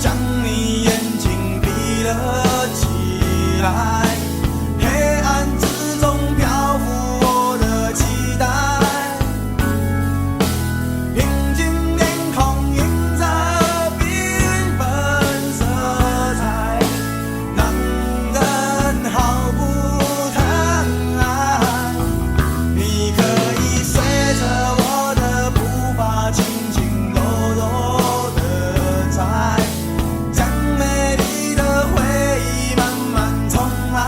将你眼睛闭了起来，黑暗之中漂浮我的期待，平静天空映着缤纷色彩，让人毫不疼爱。你可以随着我的步伐轻轻柔柔地踩，将美丽的回忆慢慢重来。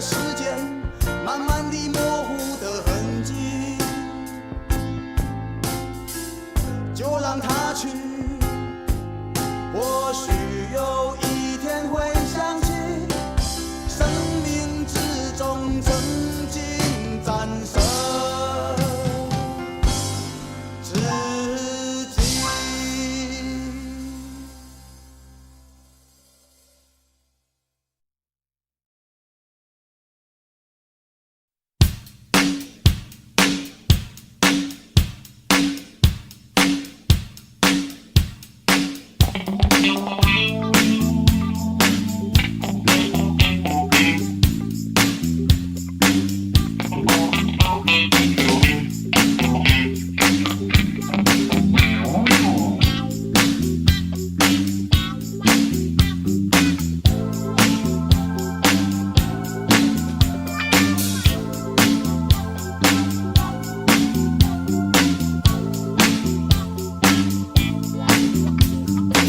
时间慢慢地模糊的痕迹，就让它去，或许有一天会想起生命之中曾经战胜自己。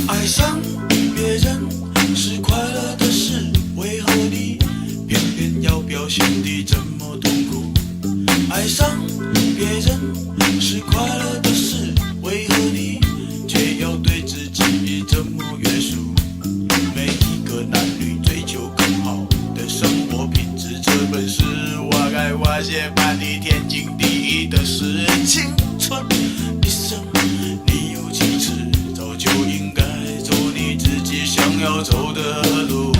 爱上别人是快乐的事，为何你偏偏要表现得这么痛苦？爱上别人是快乐的事，为何你却要对自己这么约束？每一个男女追求更好的生活品质，这本是我该发现把你天经地义的事。青春一生，你有坚持，早就应该走你自己想要走的路。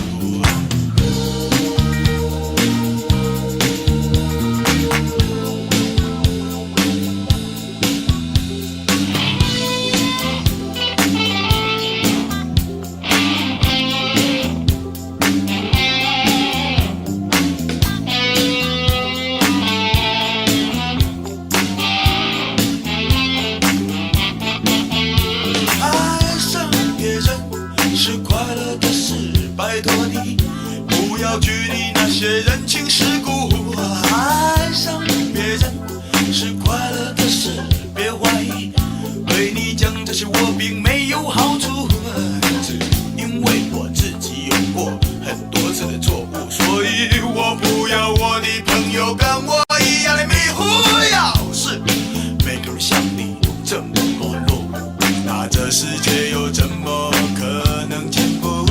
爱上别人是快乐的事，拜托你不要拘泥那些人情世故。爱上别人是快乐的事，别怀疑，对你讲这些我并没有好处，只因为我自己有过很多次的错误，所以我不要我的朋友跟我一样的迷糊。要是每个人像你这么落伍，那这世界又怎么可能进步？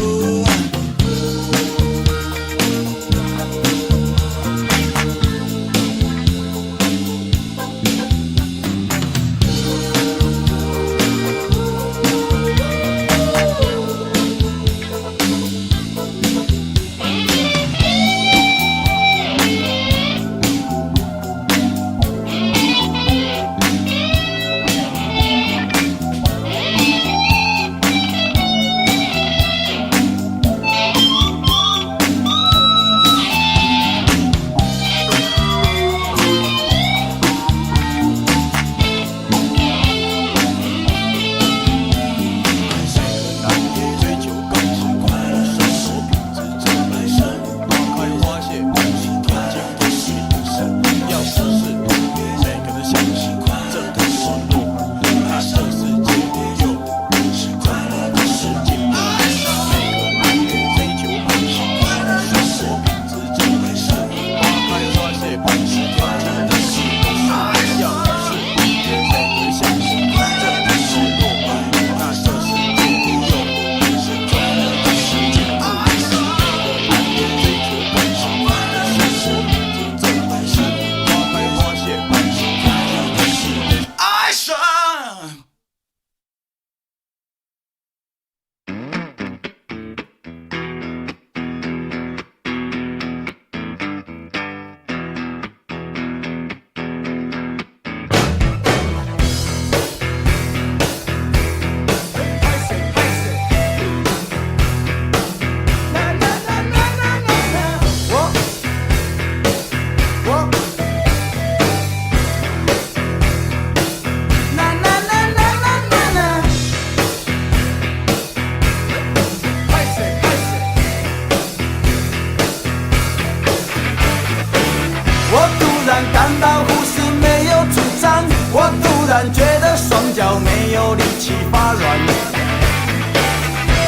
感到呼吸没有主张，我突然觉得双脚没有力气发软，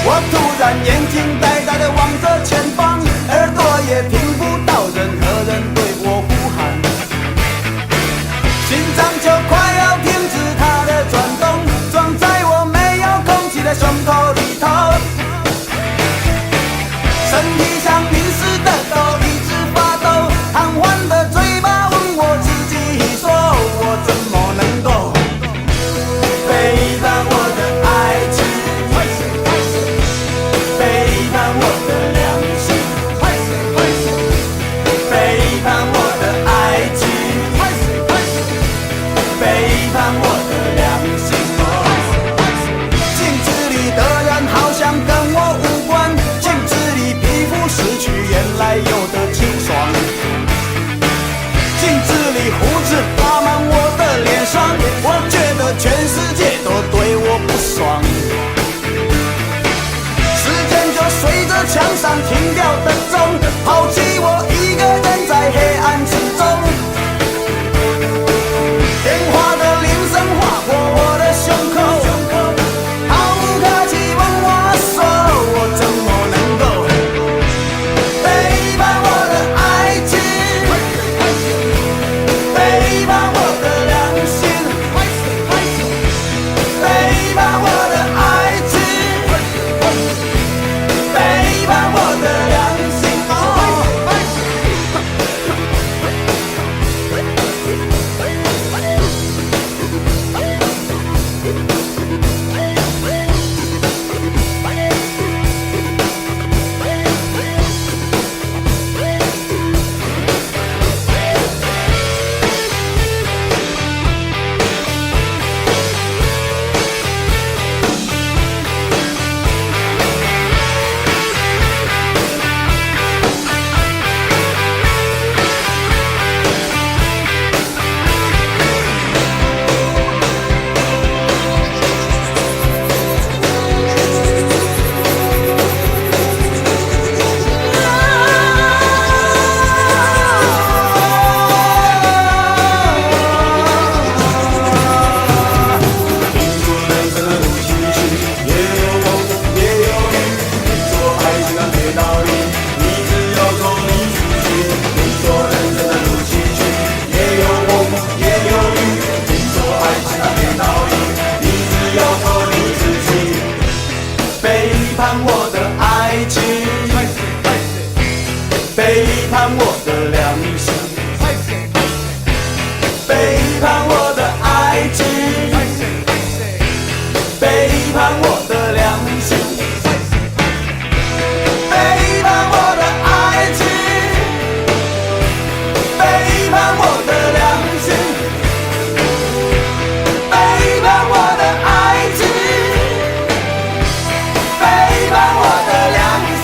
我突然眼睛呆呆地望着前方，耳朵也听不到人上停掉的钟，抛弃我一个人在黑暗之中。电话的铃声划过我的胸口，毫无客气问我说，我怎么能够背叛我的爱情，背叛我的良心，背叛我的爱情，背叛我的良心。背叛我的良心，背叛我的爱情，背叛我的良心，背叛我的爱情，背叛我的良心，背叛我的爱情，背叛我的良心。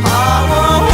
怕我会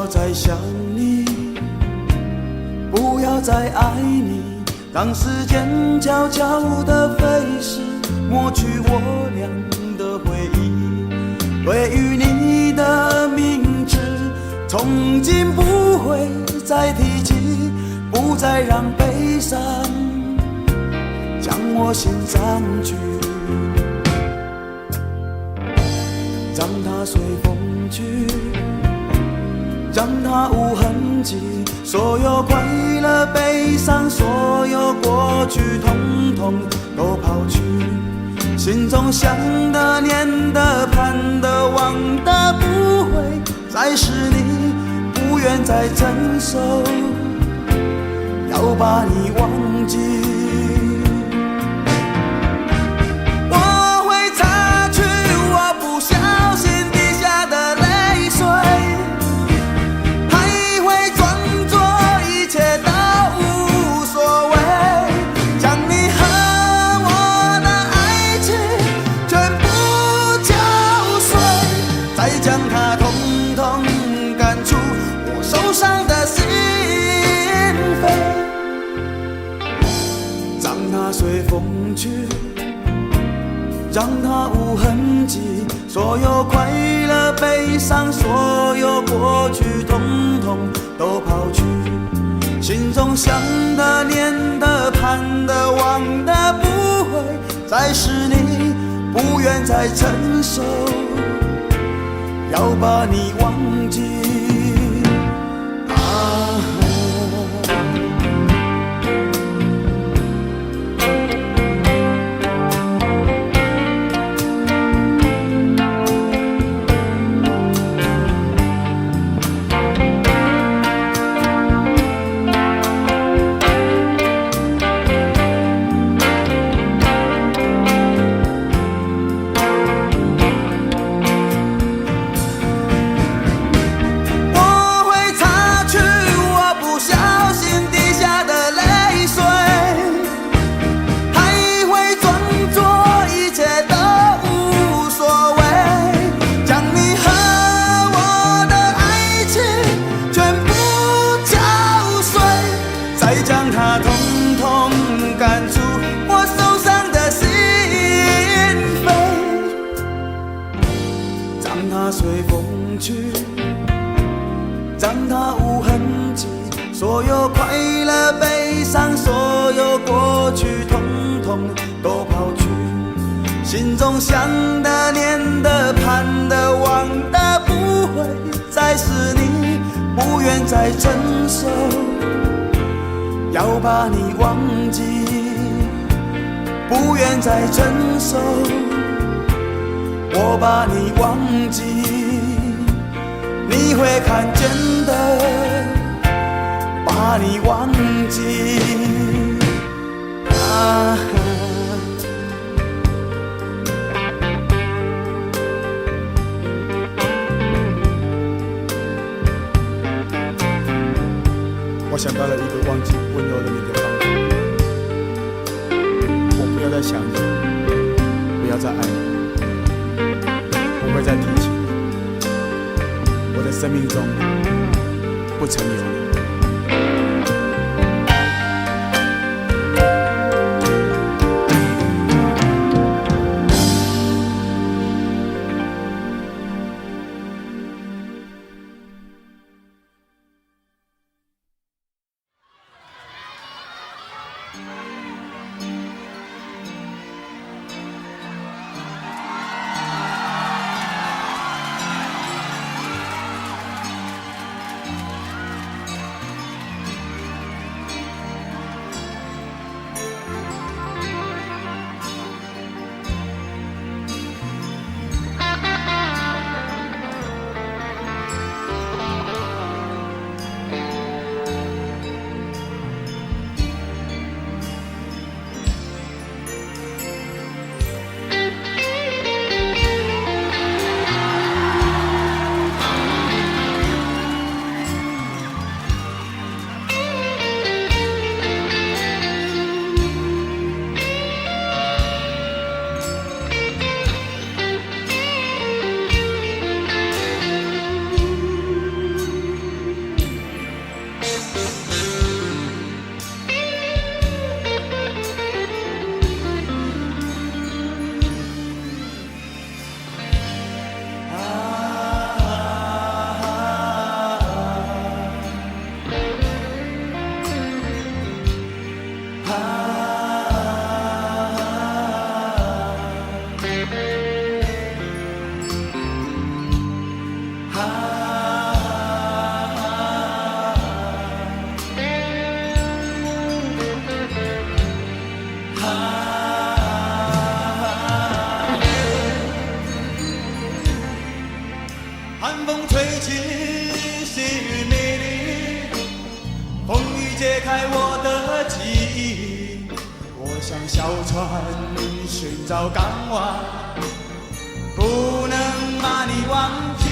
要再想你，不要再爱你，让时间悄悄地飞逝，抹去我俩的回忆。对于你的名字，从今不会再提起，不再让悲伤将我心上去，让它随风去，让它无痕迹，所有快乐悲伤，所有过去统统都抛去，心中想的念的盼的望的不会再是你，不愿再承受，要把你忘记。我会擦去我不小心滴下的泪水，还会装作一切都无所谓，将你和我的爱情全部搅碎，再将它统统赶出我受伤的心扉，让它随风去，让它无痕迹，所有快乐悲伤，所有过去统统都抛去，心中想的念的盼的望的不会再是你，不愿再承受，要把你忘记。随风去，让它无痕迹，所有快乐悲伤，所有过去统统都抛去，心中想的念的盼的望的不会再是你，不愿再承受，要把你忘记，不愿再承受，我把你忘记，你会看见的，把你忘记。我想到了一个忘记温柔的你的方法，我不要再想你，不要再爱你，不会再提起你，我的生命中不曾有你。风吹起，细雨迷离，风雨解开我的记忆。我像小船寻找港湾，不能把你忘记。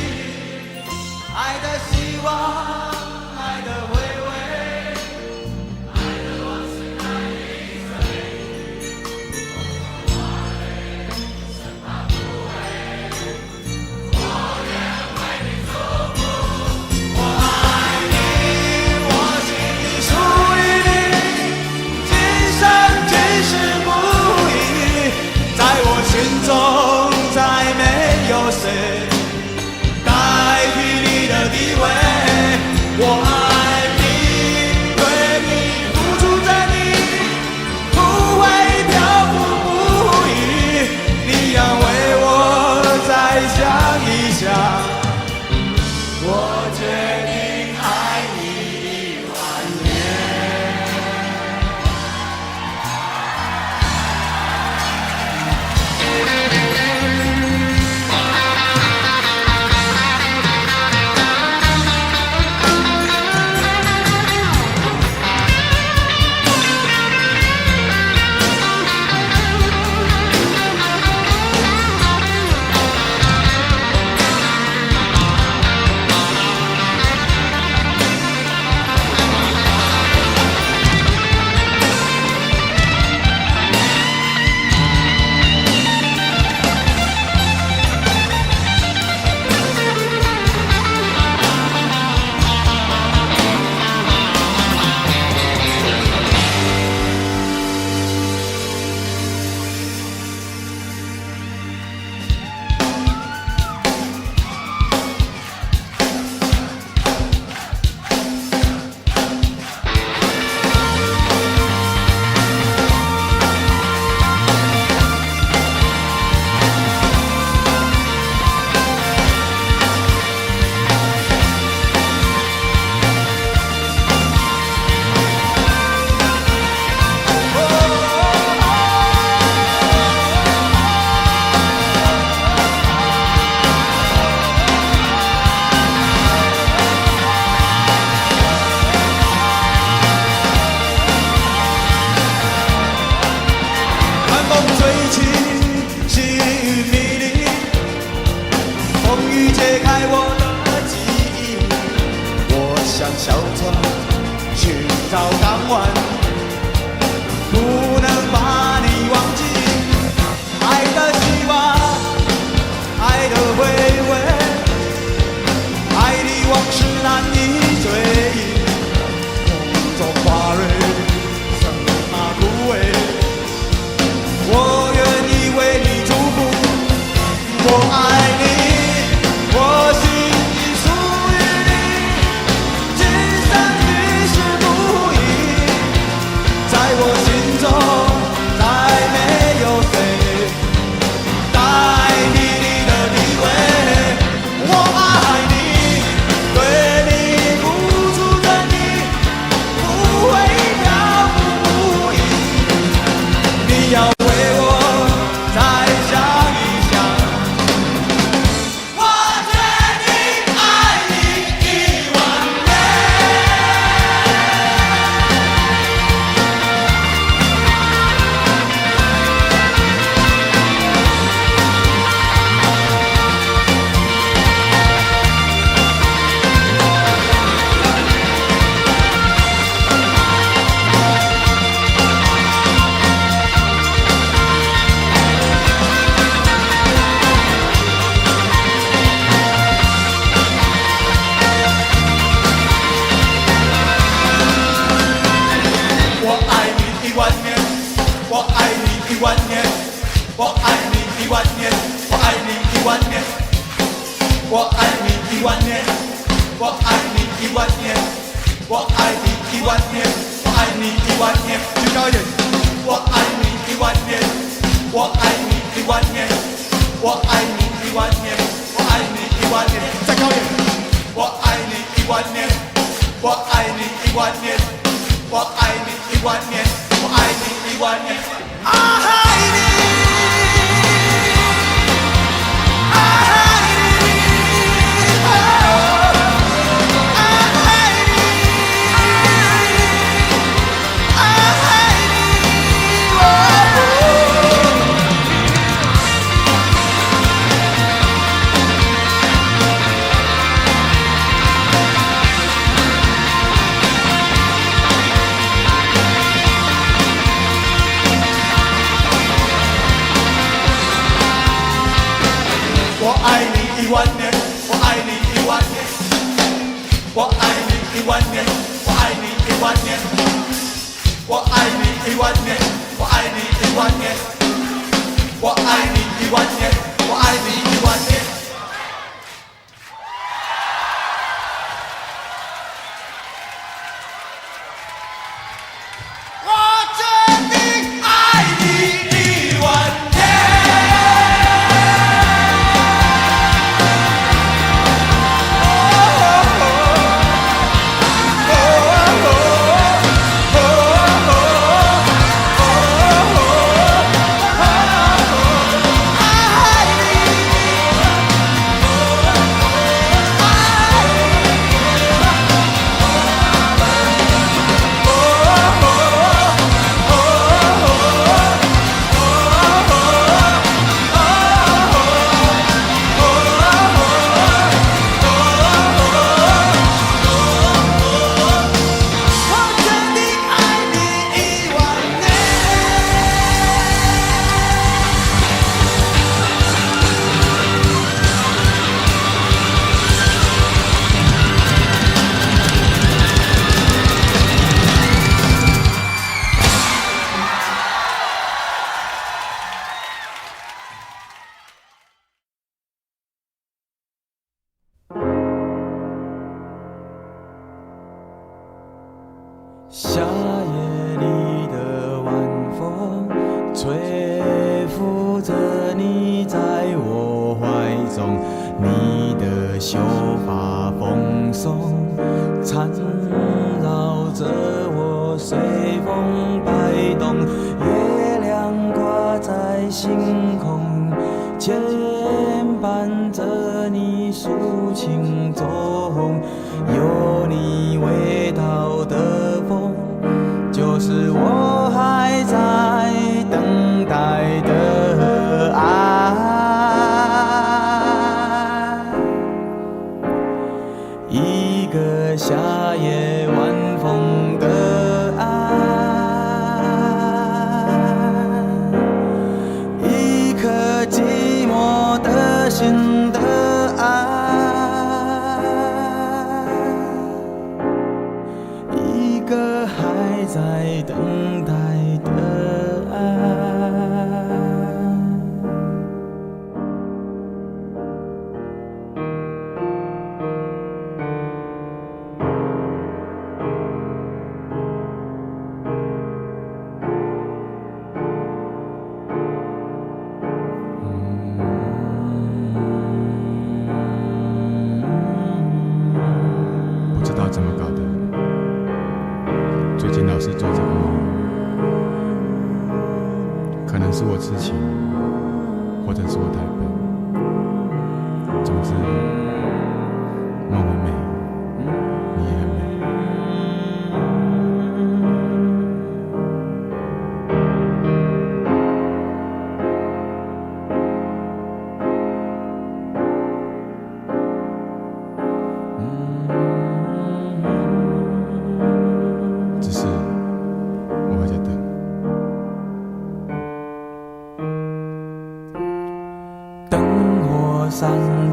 爱的希望，爱的回味，爱的往事难以追。我泪生怕不为，我愿为你祝福。我爱你，我心里属于你，今生今世不移。在我心中，再没有谁代替你的地位。我爱你，对你付出真意，不会漂浮不已。你要为我再想一想，我决定爱你10000年。小船寻找港湾，不能把你忘记。爱的希望，爱的回味，爱的往事难以追忆。梦中花蕊生怕枯萎，我愿意为你祝福。我爱你，我心已属于你，今生今世不移。在我心中，再没有谁代替你的地位。我爱你，对你付出真意，不会漂浮不已。你要为我再想一想。我决定爱你10000年。我爱你10000年，我爱你10000年，我爱你10000年，我爱你10000年，我爱你10000年，我爱你10000年，我爱你10000年，我爱你10000年，最高一点。我爱你10000年，我爱你10000年，我爱你10000年，我爱你10000年，再高一点。我爱你10000年，我爱你10000年，我爱你10000年，我爱你10000年，爱你，爱你，爱我爱你1万年，我爱你1万年，我爱你1万年，我爱你1万年，我爱你1万年，我爱你1万年，我爱你1万年，我爱你1万年。我决定爱你1万年。夏夜里的晚风，吹拂着你在我怀中，你的秀发蓬松，缠绕着我随风摆动，月亮挂在星空，牵绊着你抒情中，有你味道的风，就是我还在等待的爱。一个夏夜晚风的爱，一颗寂寞的心的爱，一个还在等待的爱。不知道怎么搞的，最近老是做这个梦，可能是我痴情，或者是我太笨。总之，梦很美，你也很美。只是我还在等。灯火闪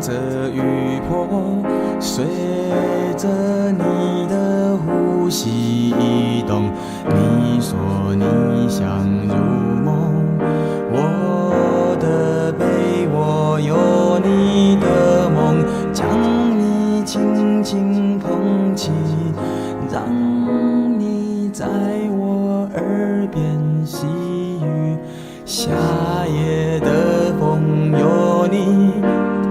着雨波，随着你的呼吸移动。你说你想入梦，我的被窝有你的梦，将你轻轻捧起，让你在我耳边细语。夏夜的风有你，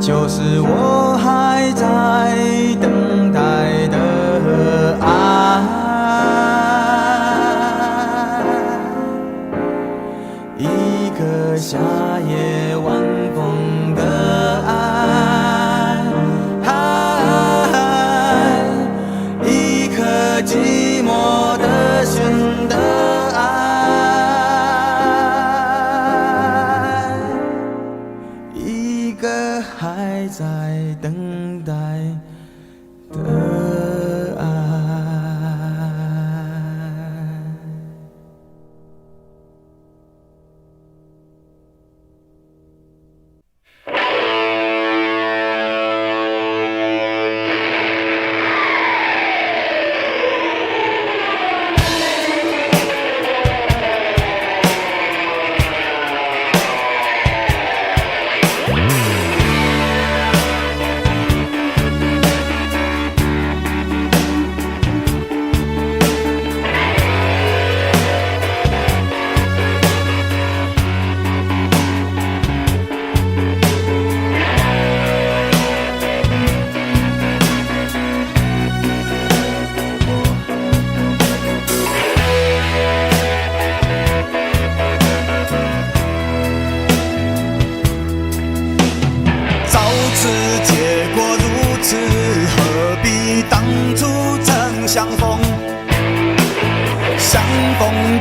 就是我还在等待的爱。一个夏夜晚风的爱，一颗寂寞的心的爱，一个还在等待的爱。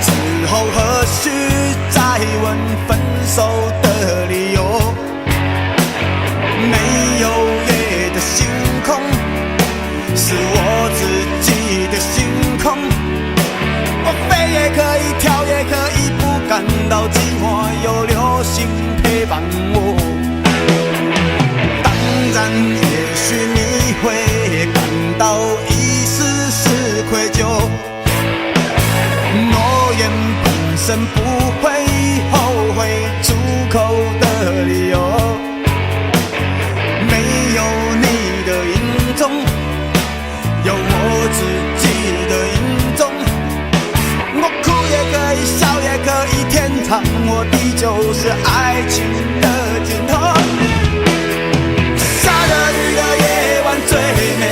之后何须再问分手的理由？没有夜的星空，是我自己的星空。我飞也可以，跳也可以，不感到寂寞，有流星陪伴我。当然，也许你会感到一丝丝愧疚。诺言本身不会后悔出口的理由，没有你的影踪，有我自己的影踪。我哭也可以，笑也可以，天长我的就是爱情的尽头。下着雨的夜晚最美，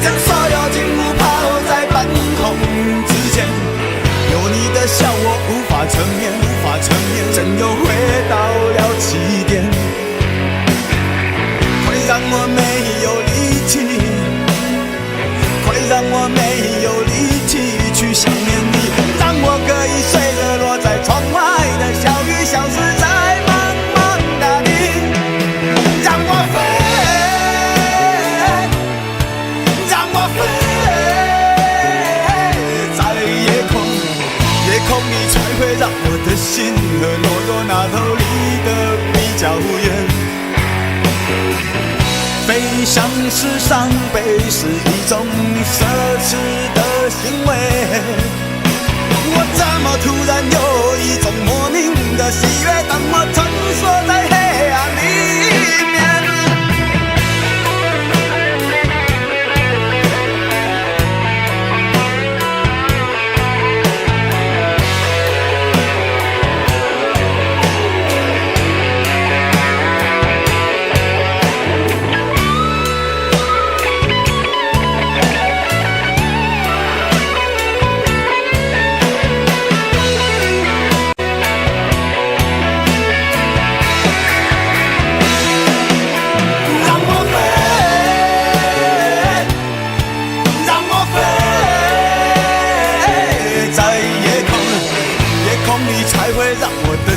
将所有景物抛在半空之间。有你的笑我无法成眠，无法成眠，真又回到了起点。快让我没有力气，快让我没有力气去想念你，让我可以随着落在窗外的小雨消失在茫茫大地，让我飞，让我飞在夜空，夜空里才会让我的心和懦弱那头离得比较远。飞翔是伤悲，是一种奢侈的行为。我怎么突然有一种莫名的喜悦，当我穿梭在黑暗里面。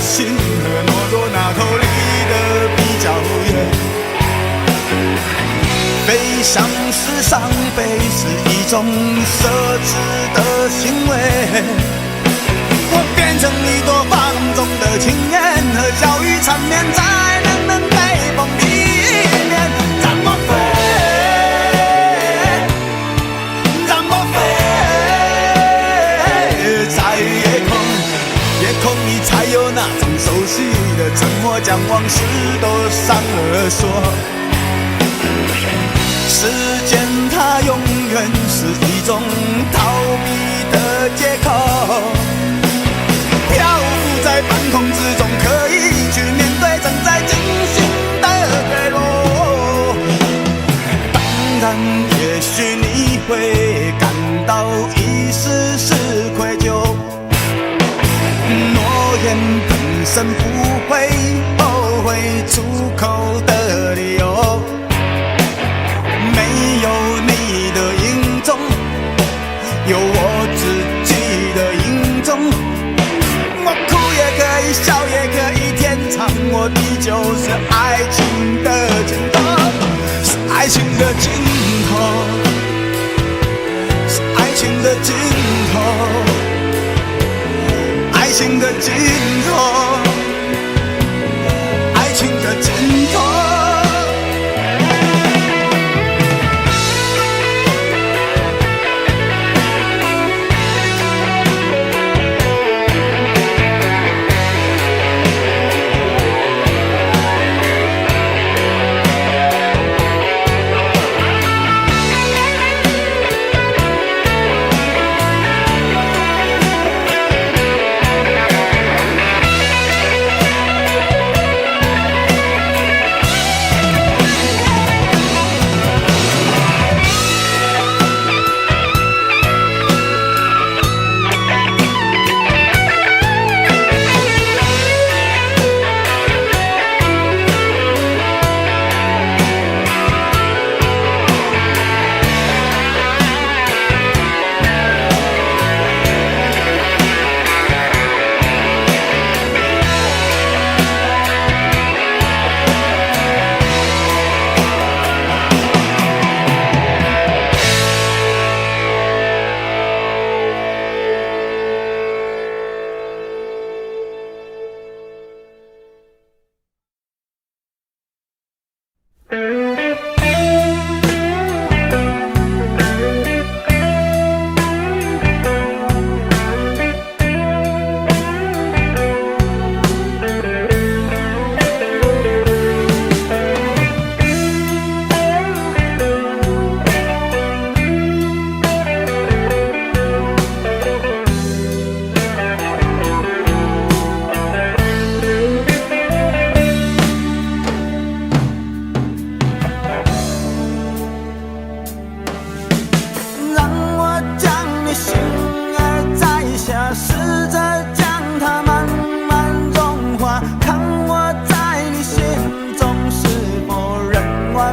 心和懦弱那头离得比较远，悲伤是伤悲，是一种奢侈的行为。我变成一朵放纵的青烟，和小雨缠绵在冷冷北风里面。让我飞，让我飞在夜空，夜空里才有那种熟悉的沉默，将往事都上了锁。时间它永远是一种逃避的借口，漂浮在半空之中，可以去面对正在进行的坠落。当然，也许你会感到一丝丝愧疚，诺言本身不会后悔出口的理由，没有你的影踪，有我自己的影踪。我哭也可以，笑也可以，天长我的就是爱情的尽头，是爱情的尽头，是爱情的尽头，爱情的尽头，爱情的尽头。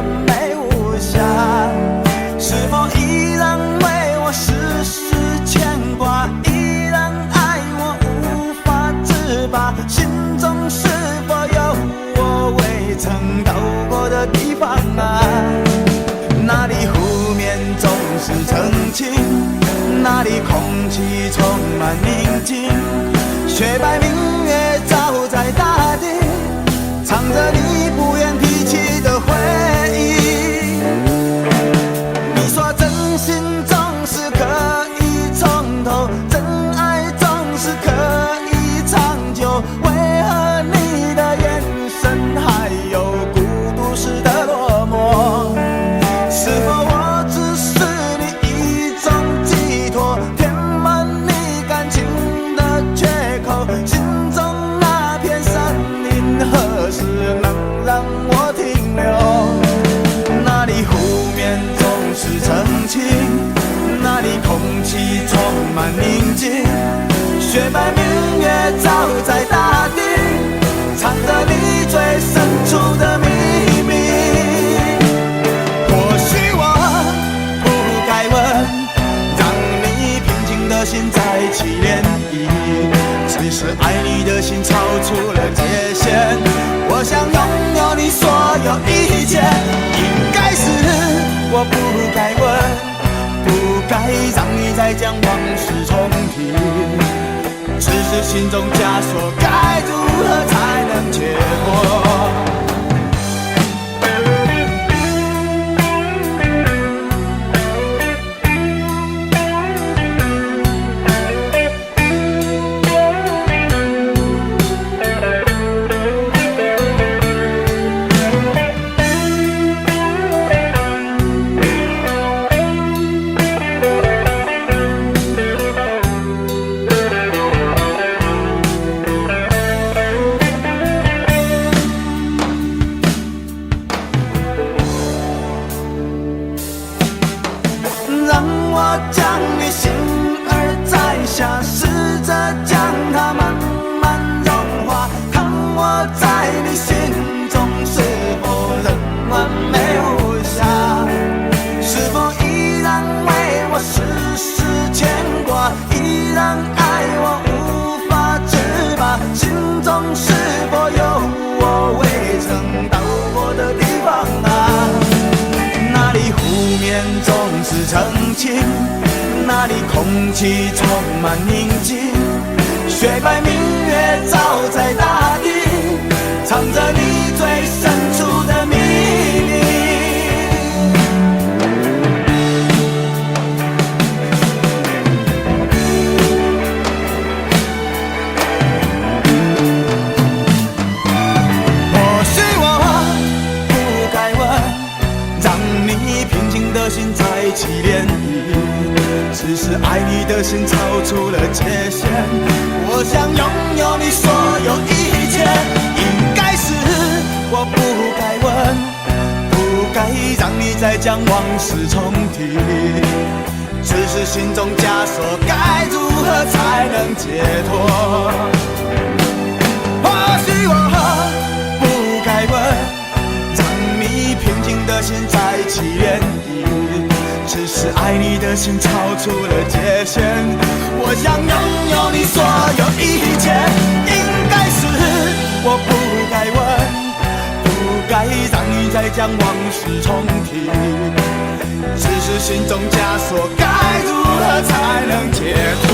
完美无瑕？是否依然为我时时牵挂？依然爱我无法自拔？心中是否有我未曾到过的地方啊？那里湖面总是澄清，那里空气充满宁静，雪白明月照在大地，唱着你不愿提起的回忆。你说真心总是可以从头，真爱总是可以长久，为何你的眼神还有孤独时的落寞？是否我只是你一种寄托，填满你感情的缺口？心中那片森林何时能让我停留？那里湖面总是澄清，那里空气充满宁静，雪白明月照在大地，藏着你最深处的秘密。或许我不该问，让你平静的心再起涟漪，只是爱你的心超出了界限。我想拥有你所有一切，应该是我不该问，不该让你再将往事重提，只是心中枷锁该如何才能解脱？让我将你心儿摘下，试着将它慢慢融化，看我在你心中是否仍完美无瑕？是否依然为我时时牵挂？依然爱我无法自拔？心中是否有我未曾到过的地方啊？那里湖面总是澄清，那里空气充满宁静，雪白明月照在大地，藏着你最深处的秘密。或许我不该问，让你平静的心再起涟漪，只是爱你的心超出了界限。我想拥有你所有一切，应该是我不该问，不该让你再将往事重提，只是心中枷锁该如何才能解脱？或许我不该问，让你平静的心再起涟漪，只是爱你的心超出了界限。我想拥有你所有一切，应该是我不该问，不该让你再将往事重提，只是心中枷锁该如何才能解脱？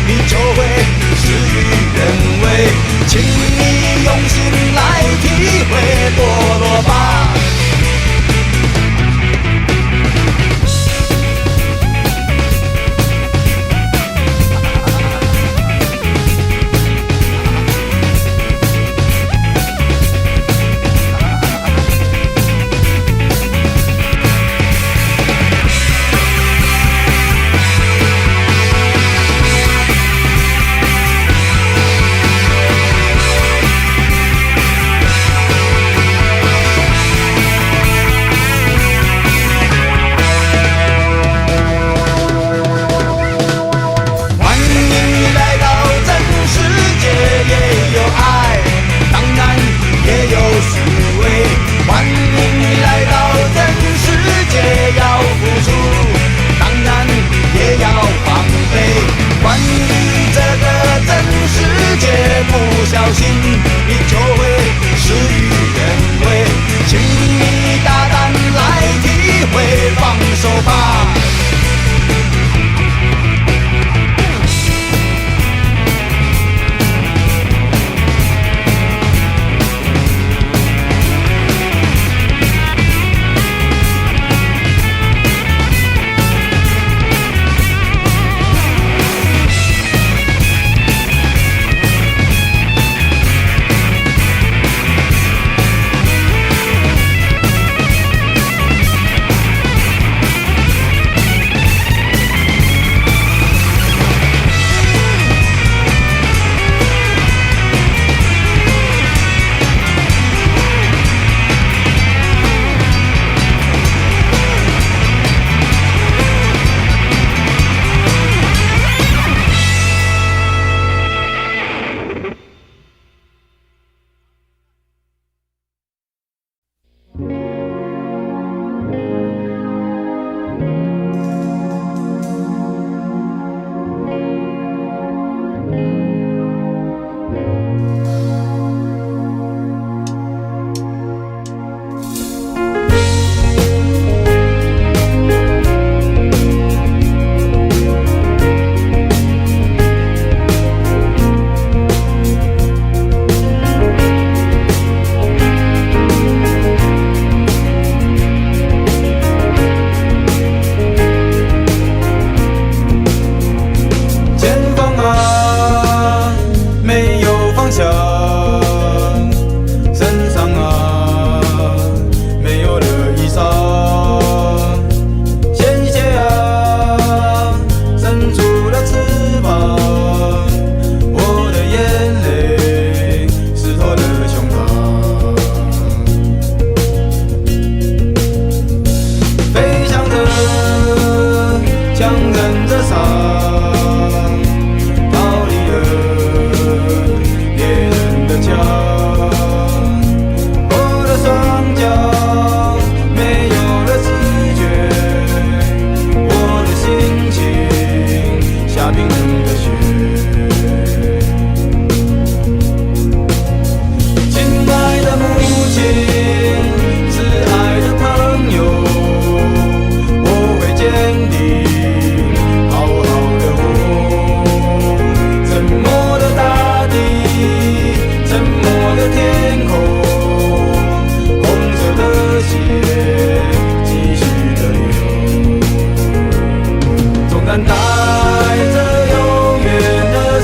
你就会事与愿违。请你用心来体会堕落吧。不小心，你就会事与愿违。请你大胆来体会，放手吧。但带着永远的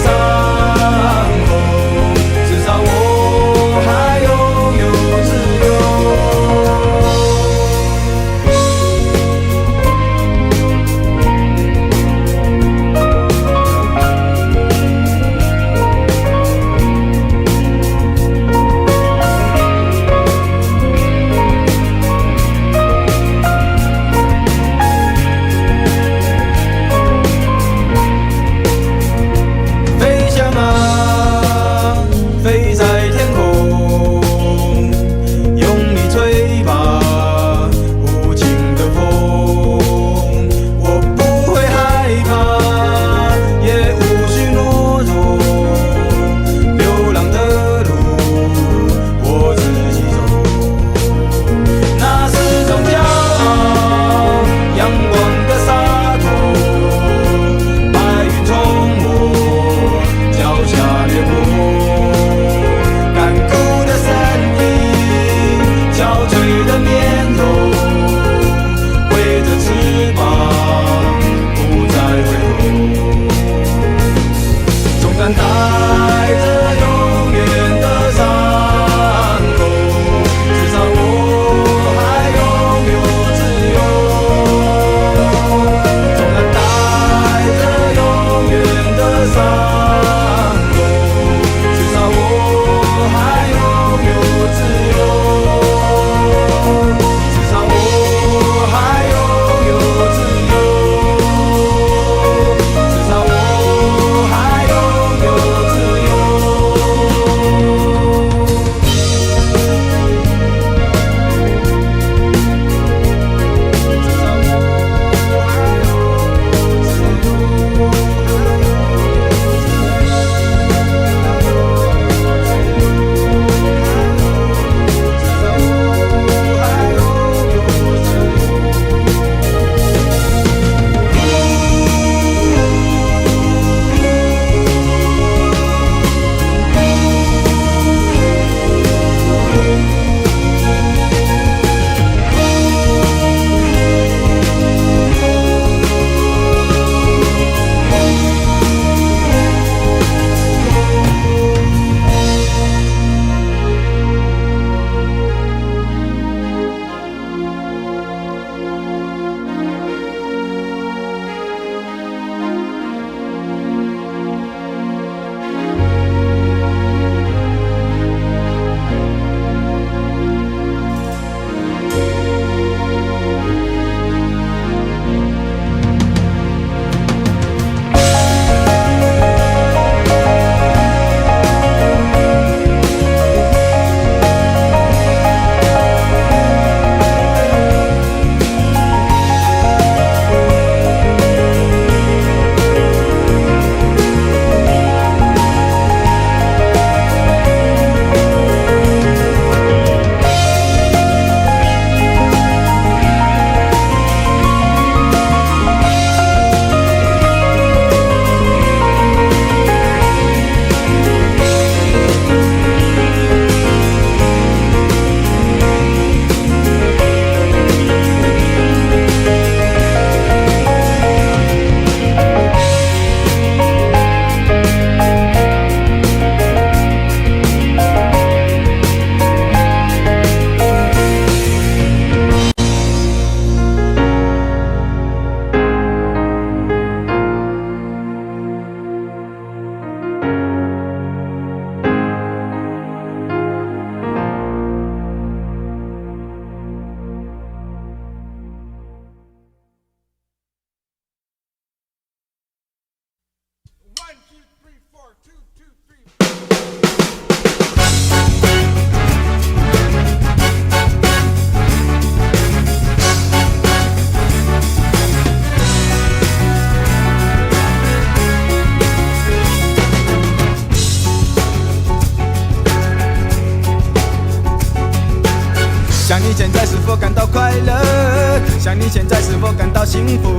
你现在是否感到快乐？想你现在是否感到幸福？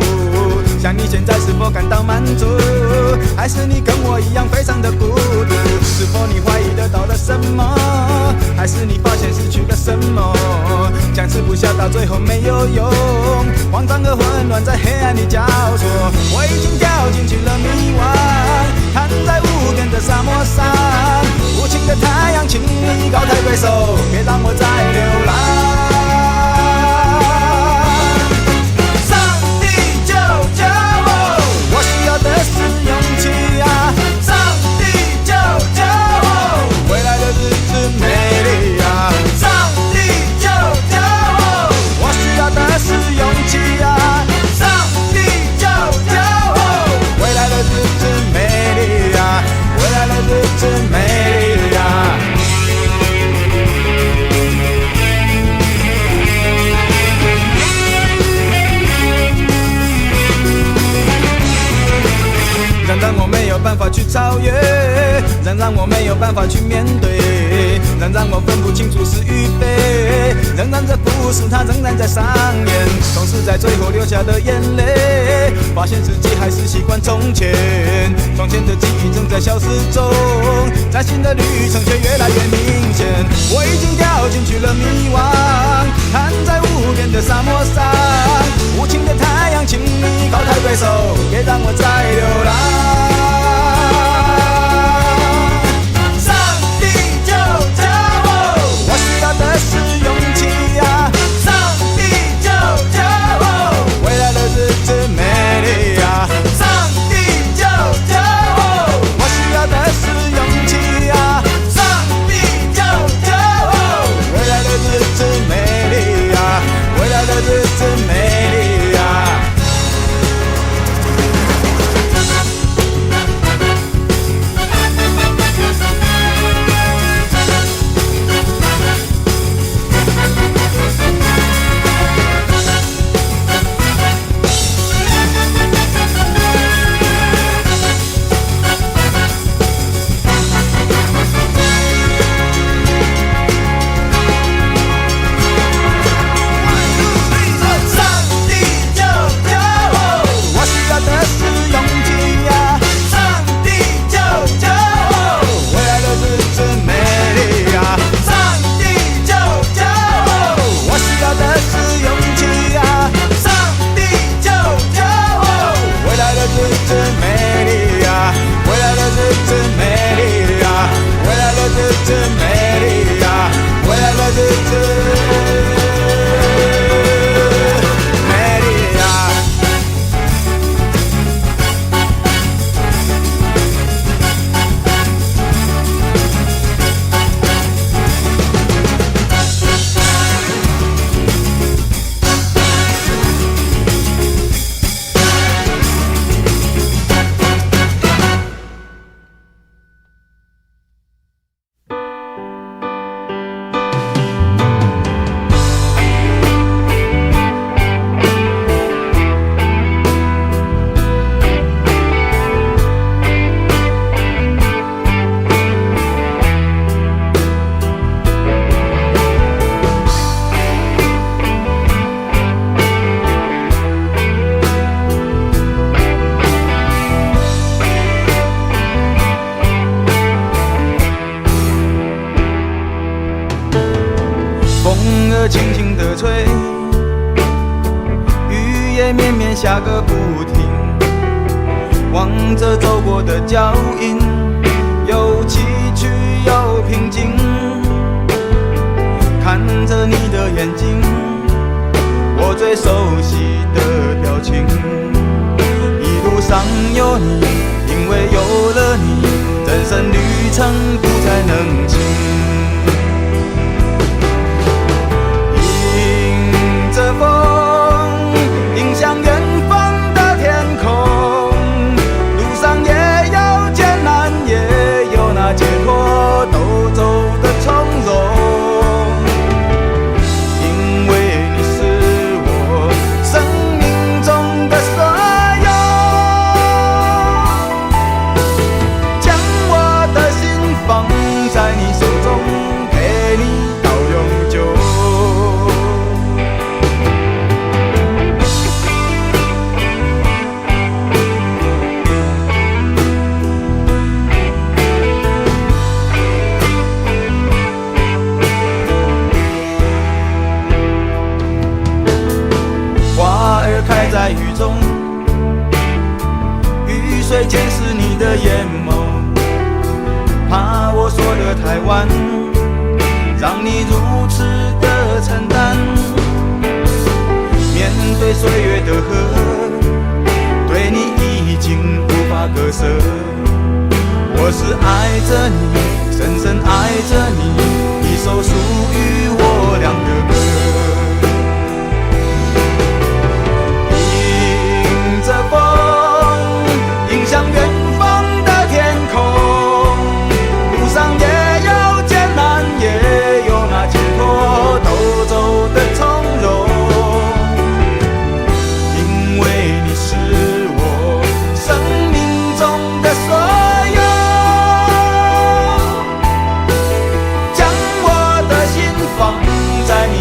想你现在是否感到满足？还是你跟我一样非常的孤独？是否你怀疑得到了什么？还是你发现失去了什么？僵持不下，到最后没有用，慌张和混乱在黑暗里交错。我已经掉进去了迷惘，躺在无边的沙漠上，无情的太阳，请你高抬贵手，别让我再流浪。上帝救救我，我需要的是勇气啊！上帝救救我，未来的日子美丽啊！上帝救救我，我需要的是勇气啊！上帝救救我，未来的日子美丽啊！未来的日子美丽啊！仍然我没有办法去超越，仍然我没有办法去面对，仍然我分不清楚是与非，仍然这故事它仍然在上演，总是在最后流下的眼泪，发现自己还是习惯从前，从前的记忆正在消失中，崭新的旅程却越来越明显。我已经掉进去了迷惘，躺在无边的沙漠上，无情的太阳，请你高抬贵手，别让我再流浪。上帝救救我，我需要的是勇气啊！上帝救救我，未来的日子美丽啊！上帝救救我，我需要的是勇气啊！上帝救救我，未来的日子美丽啊！未来的日子美丽啊！轻轻地吹，雨也绵绵下个不停，望着走过的脚印，有崎岖有平静，看着你的眼睛，我最熟悉的表情，一路上有你，因为有了你，人生旅程不再能轻。着风，迎向远方的天空，路上也有艰难，也有那解脱，都走得从容。因为你是我生命中的所有，将我的心放在你手中。最见识你的眼眸，怕我说得太晚，让你如此的承担。面对岁月的河，对你已经无法割舍。我是爱着你，深深爱着你，一首属于我俩的歌。迎着风，迎向远方的天空，路上也有艰难，也有那解脱，都走得从容。因为你是我生命中的所有，将我的心放在你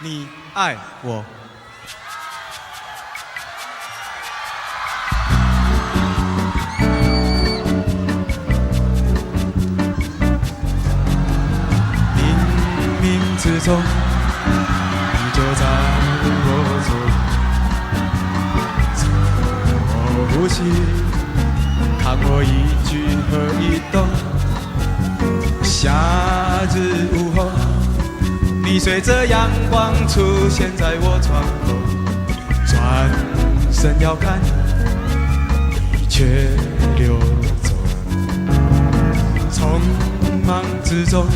你爱我。冥冥之中，你就在我左右，怎么呼吸？看我一举和一动。夏日午后，你随着阳光出现在我窗口，转身要看，你却溜走。匆忙之中，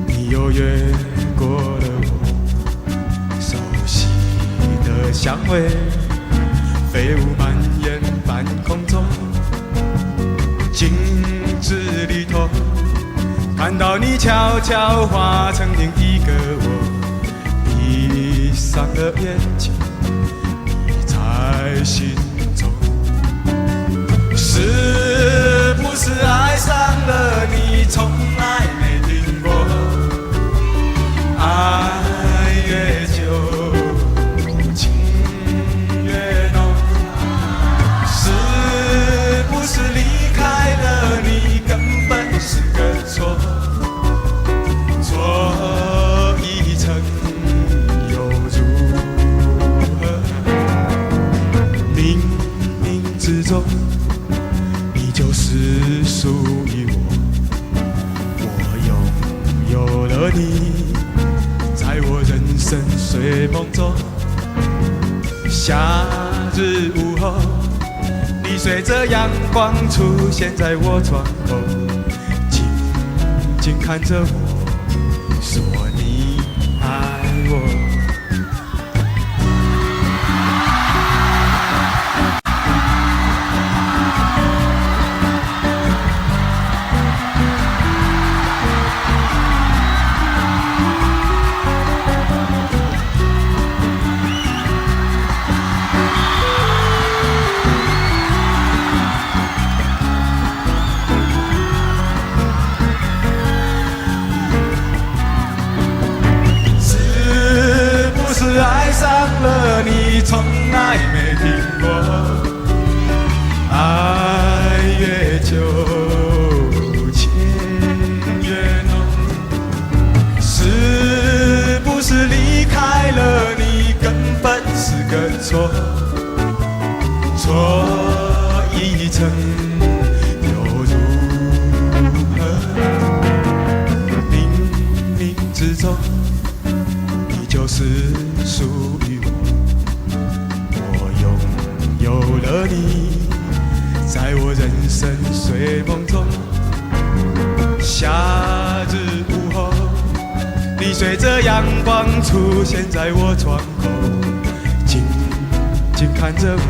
你又越过了我，熟悉的香味，飞舞蔓延半空中，镜子里头。看到你悄悄化成另一个我，闭上了眼睛，你在心中，是不是爱上了你从来没听过？爱越久，情越浓，是不是离开了你根本是个错？错一层又如何？冥冥之中，你就是属于我。我拥有了你，在我人生睡梦中。夏日午后，你随着阳光出现在我窗口，静静看着我。说你爱我。爱上了你，从来没听过。爱越久，情越浓，是不是离开了你，根本是个错？错一层又如何？冥冥之中，你就是属于我。我拥有了你，在我人生睡梦中。夏日午后，你随着阳光出现在我窗口，静静看着我，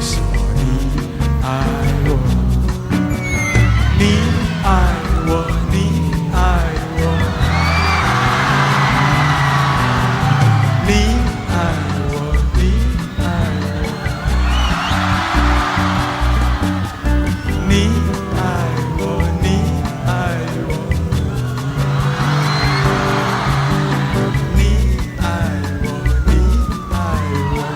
说你爱我，你爱我，你爱我。你爱我，你爱我，你爱我，你爱我，你爱我，你爱我。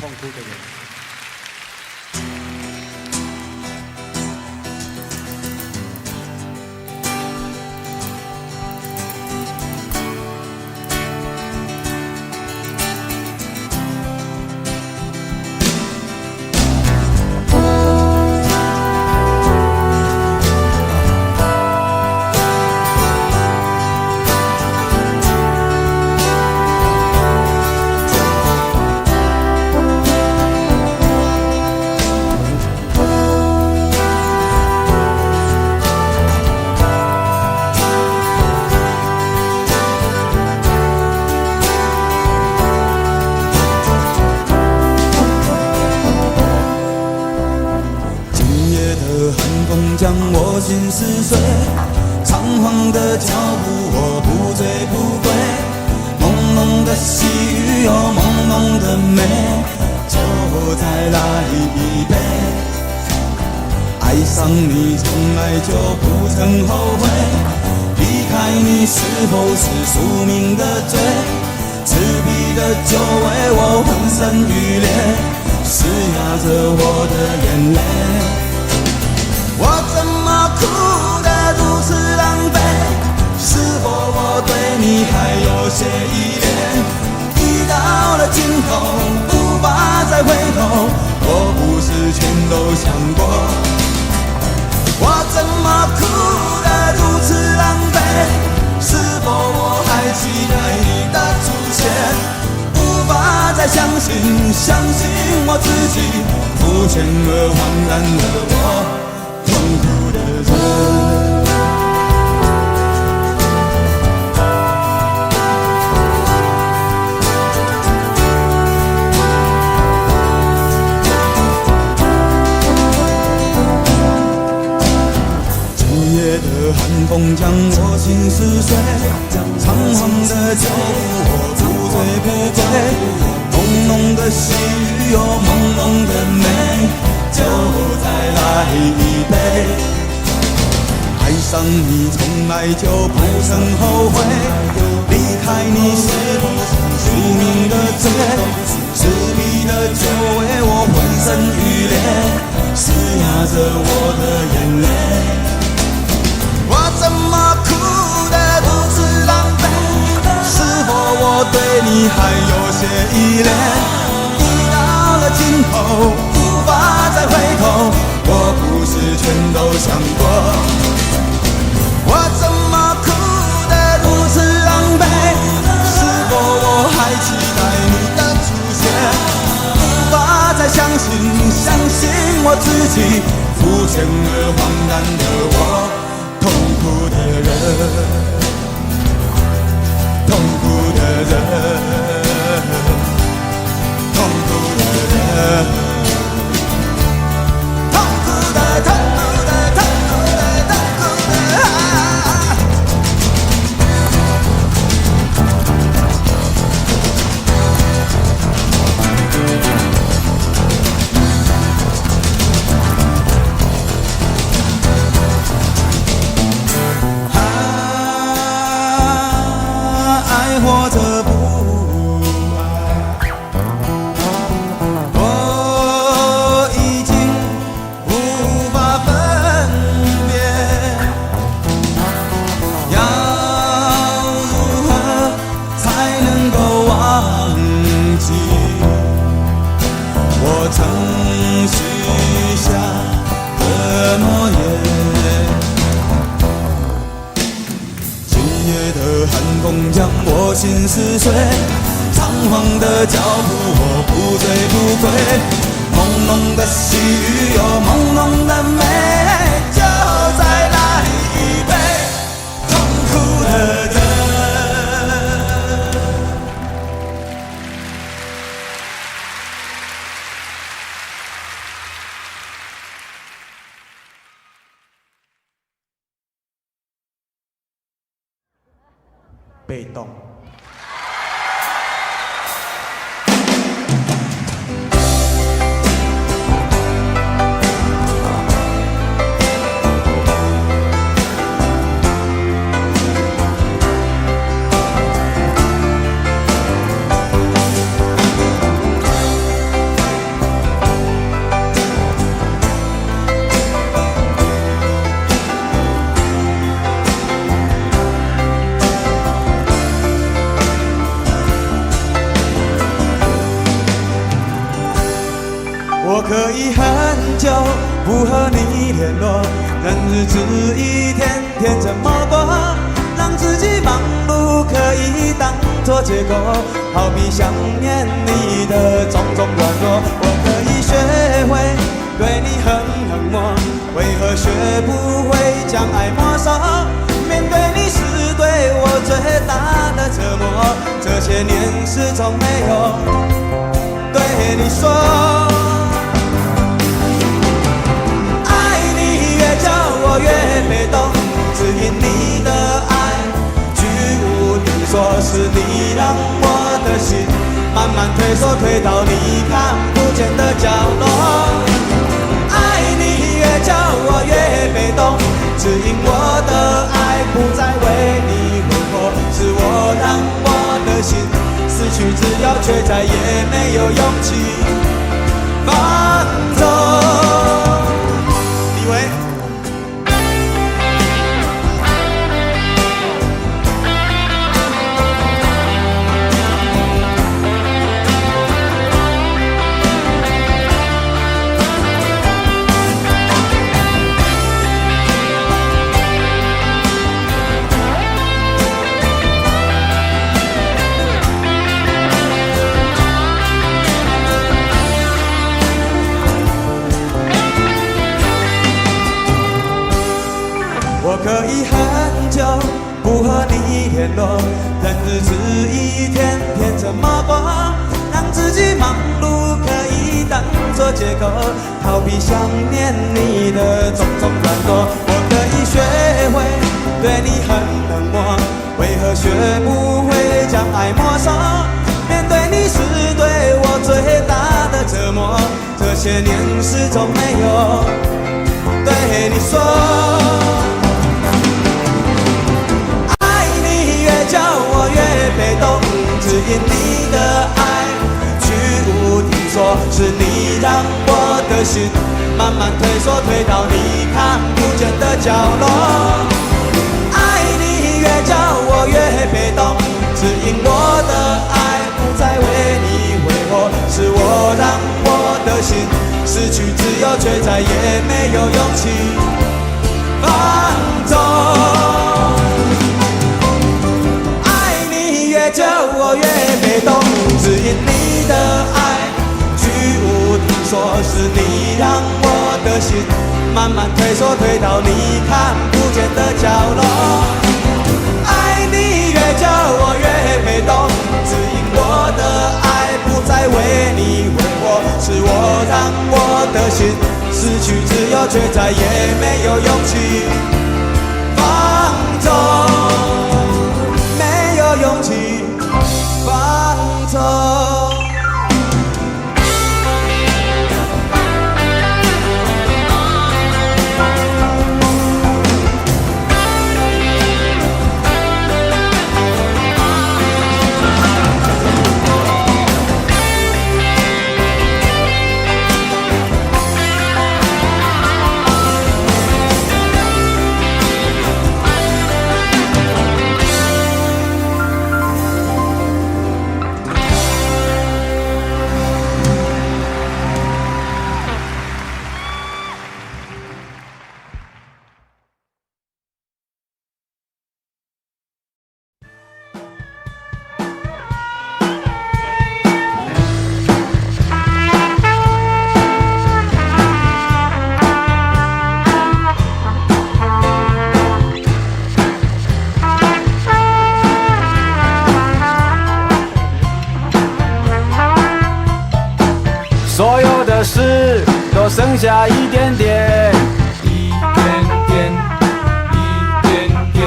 痛哭的人。将我心撕碎，仓皇的脚步我不醉不归，朦胧的细雨有朦胧的美，就再来一杯。爱上你从来就不曾后悔，离开你是否是宿命的罪？赤壁的酒为我浑身欲裂，施压着我的眼泪。我怎么哭得如此狼狈？是否我对你还有些依恋？已到了尽头，无法再回头，我不是全都想过。我怎么哭得如此狼狈？是否我还期待你的出现？无法再相信我自己，肤浅而茫然的我，痛苦的人。寒风将我心撕碎，仓皇的脚步我不醉不归，朦胧的细雨有朦胧的美，就再来一杯。爱上你从来就不曾后悔，离开你是否是宿命的罪？赤壁的酒为我浑身欲裂，施压着我的眼泪。我怎么哭得如此狼狈？是否我对你还有些依恋？已到了尽头，无法再回头，我不是全都想过。我怎么哭得如此狼狈？是否我还期待你的出现？无法再相信我自己，肤浅而茫然的我，痛苦的人，痛苦的人，痛苦的人，痛苦的，痛苦的，痛苦的，痛苦的啊！或者不爱，我已经无法分别，要如何才能够忘记我曾许下的诺言？寒风将我心撕碎，仓皇的脚步我不醉不归，朦胧的细雨有朦胧的美，就再来一杯痛苦的人。被动。我可以很久不和你联络，任日子一天天这么过，让自己忙碌可以当作借口，好比想念你的种种软弱。我可以学会对你很冷漠，为何学不会将爱没收？面对你是对我最大的折磨，这些年始终没有对你说。爱你越久慢退缩，退到你看不见的角落。爱你越叫我越被动，只因我的爱不再为你挥霍，是我让我的心失去自由，却再也没有勇气放纵。李维。我可以很久不和你联络，任日子一天天怎么过，让自己忙碌可以当作借口，逃避想念你的种种软弱。我可以学会对你很冷漠，为何学不会将爱没收？面对你是对我最大的折磨，这些年始终没有对你说。叫我越被动，只因你的爱居无定所，是你让我的心慢慢退缩，退到你看不见的角落。爱你越叫我越被动，只因我的爱不再为你挥霍，是我让我的心失去自由，却再也没有勇气放纵。叫我越被动，只因你的爱居无定所，是你让我的心慢慢退缩，退到你看不见的角落。爱你越叫我越被动，只因我的爱不再为你挥霍，是我让我的心失去自由，却再也没有勇气放纵，没有勇气放纵。所有的事都剩下一点点，一点点，一点点，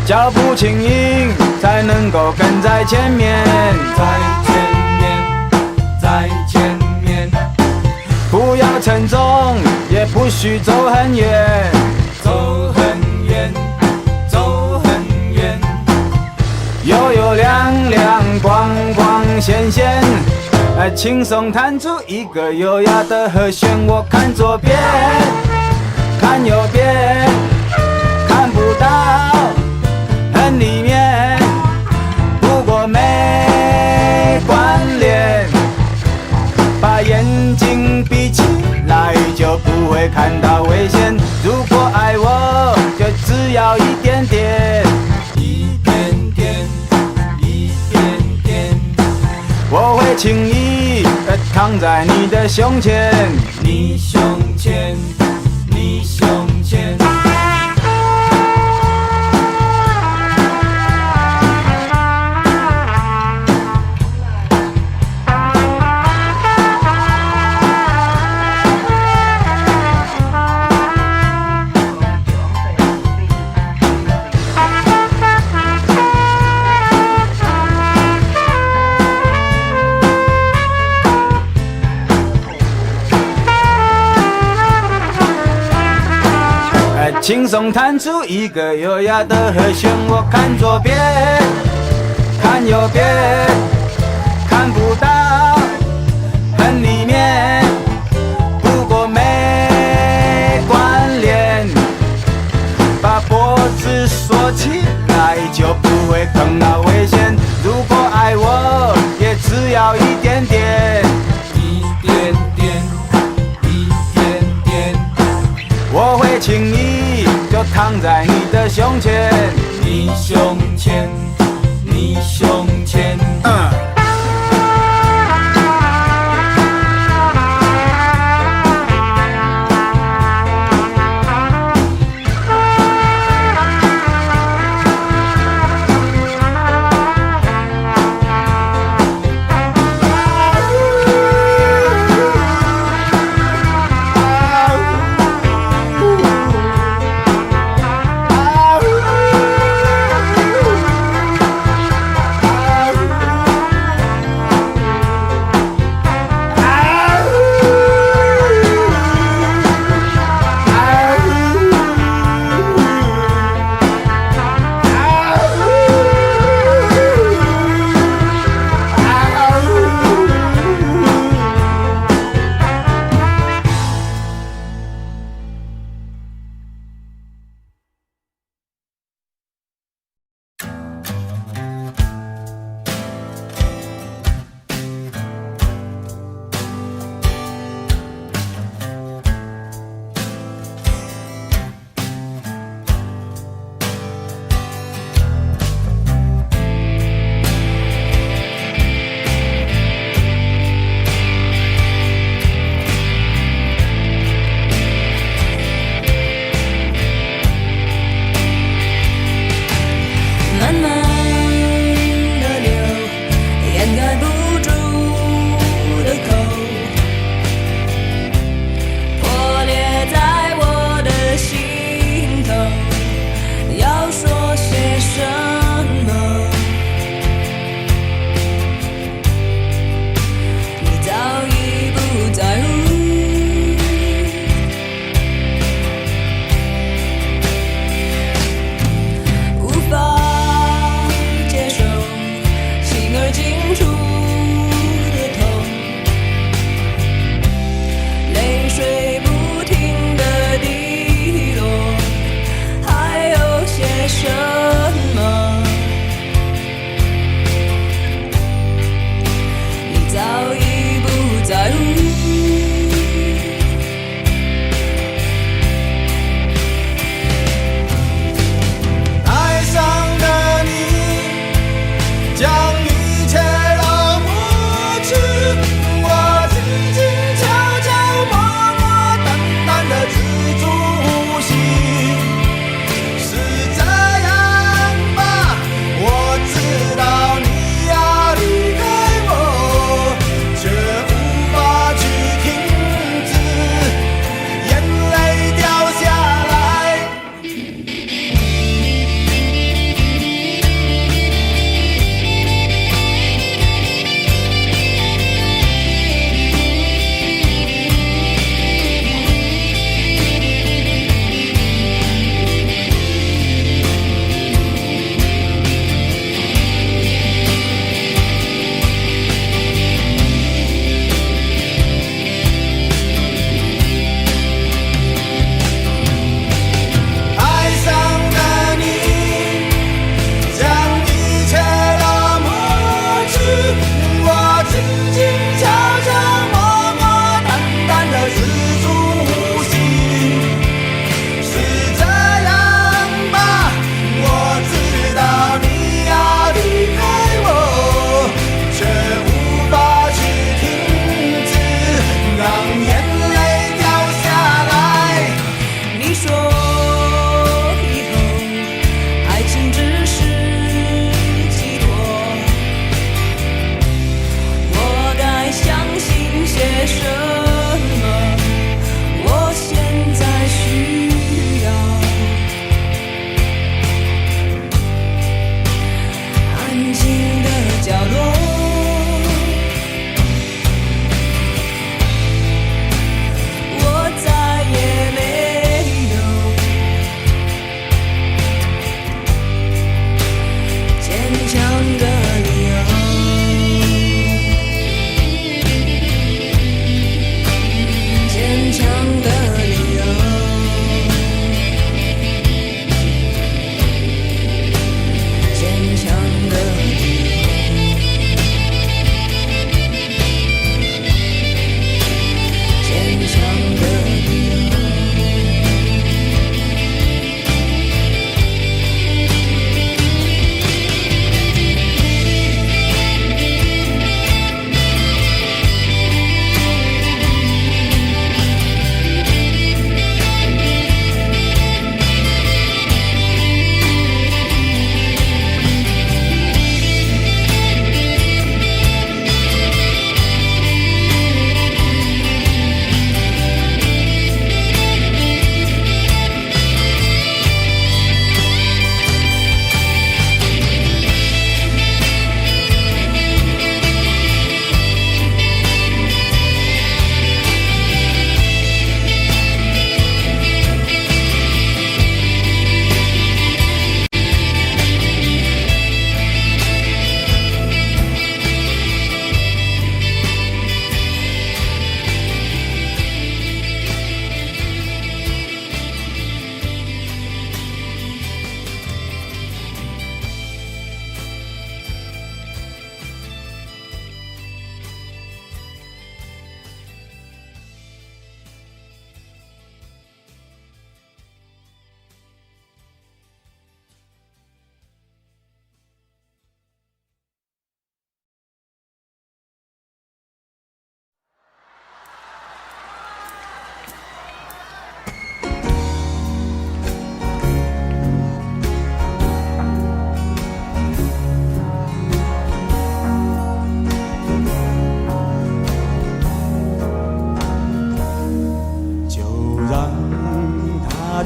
脚步轻盈才能够跟在前面，在前面，在前面，不要沉重，也不需走很远，走很远，走很远，悠悠亮亮，光光鲜鲜，轻松弹出一个优雅的和弦。我看左边，看右边，看不到很里面，不过没关联。把眼睛闭起来，就不会看到危险。如果爱我，就只要一点点，一点点，一点点，我会轻易地躺在你的胸前，你胸前，你胸前。轻松弹出一个优雅的和弦。我看左边，看右边，看不到很里面，不过没关联。把脖子缩起来就不会碰到危险。如果爱我，也只要一点点，一点点，一点点，我会轻易就躺在你的胸前，你胸前，你胸前。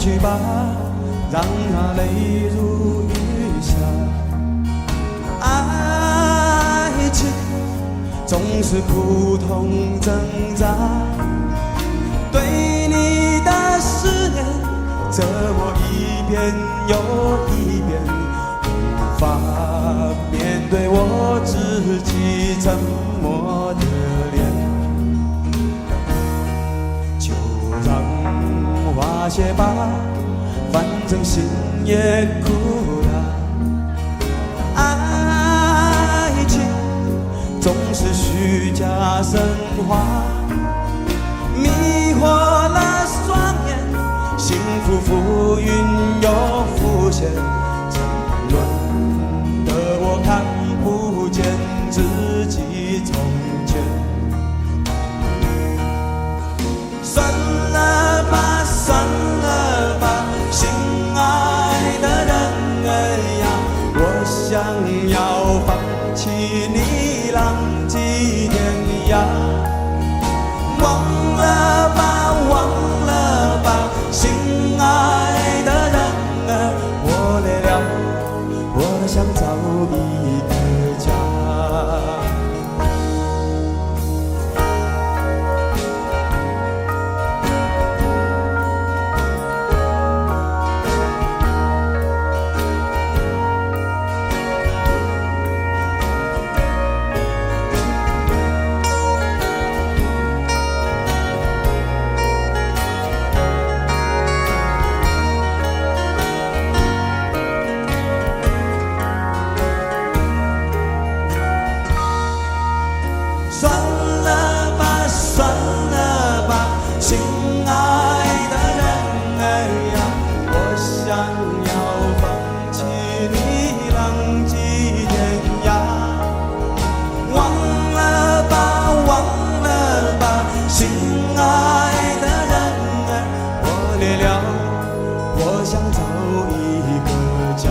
去吧，让它泪如雨下。爱情总是苦痛挣扎，对你的思念折磨一遍又一遍，无法面对我自己沉默的脸。就让花谢吧，反正心也哭了。爱情总是虚假神话，迷惑了双眼，幸福浮云又浮现，沉沦的我看不见自己从前。算了吧，算了吧，心爱的人儿呀，我想要放弃你，浪迹天涯。忘了吧，忘了吧，心爱的人儿，我累了，我想找一个家。算了吧，算了吧，心爱的人儿呀，我想要放弃你，浪迹天涯。忘了吧，忘了吧，心爱的人儿，我累了，我想找一个家。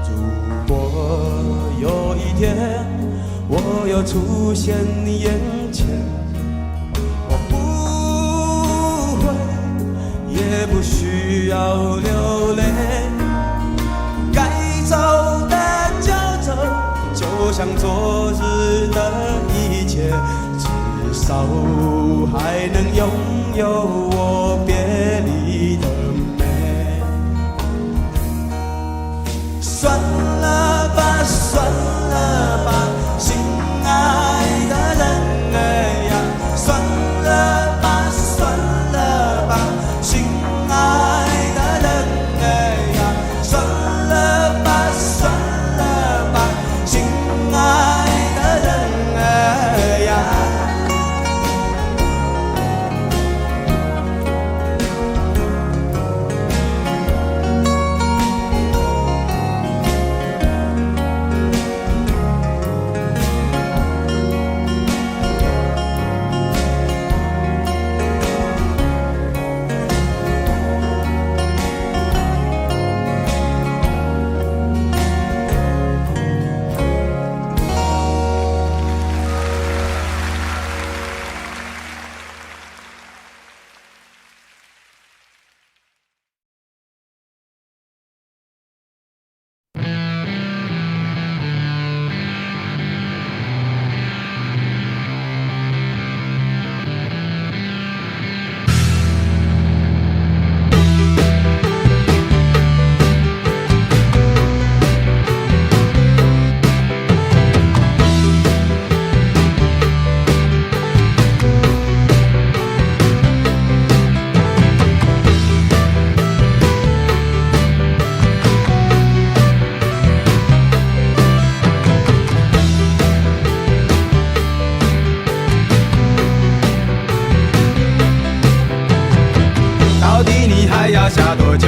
如果有一天我又出现你眼前，我不会，也不需要流泪，该走的就走，就像昨日的一切，至少还能拥有我别离的美。算了吧，算了吧，心爱的人儿呀，算了吧，算了吧，心爱的人儿呀，算了吧，算了吧，心爱的人儿呀。到底你还要下多久？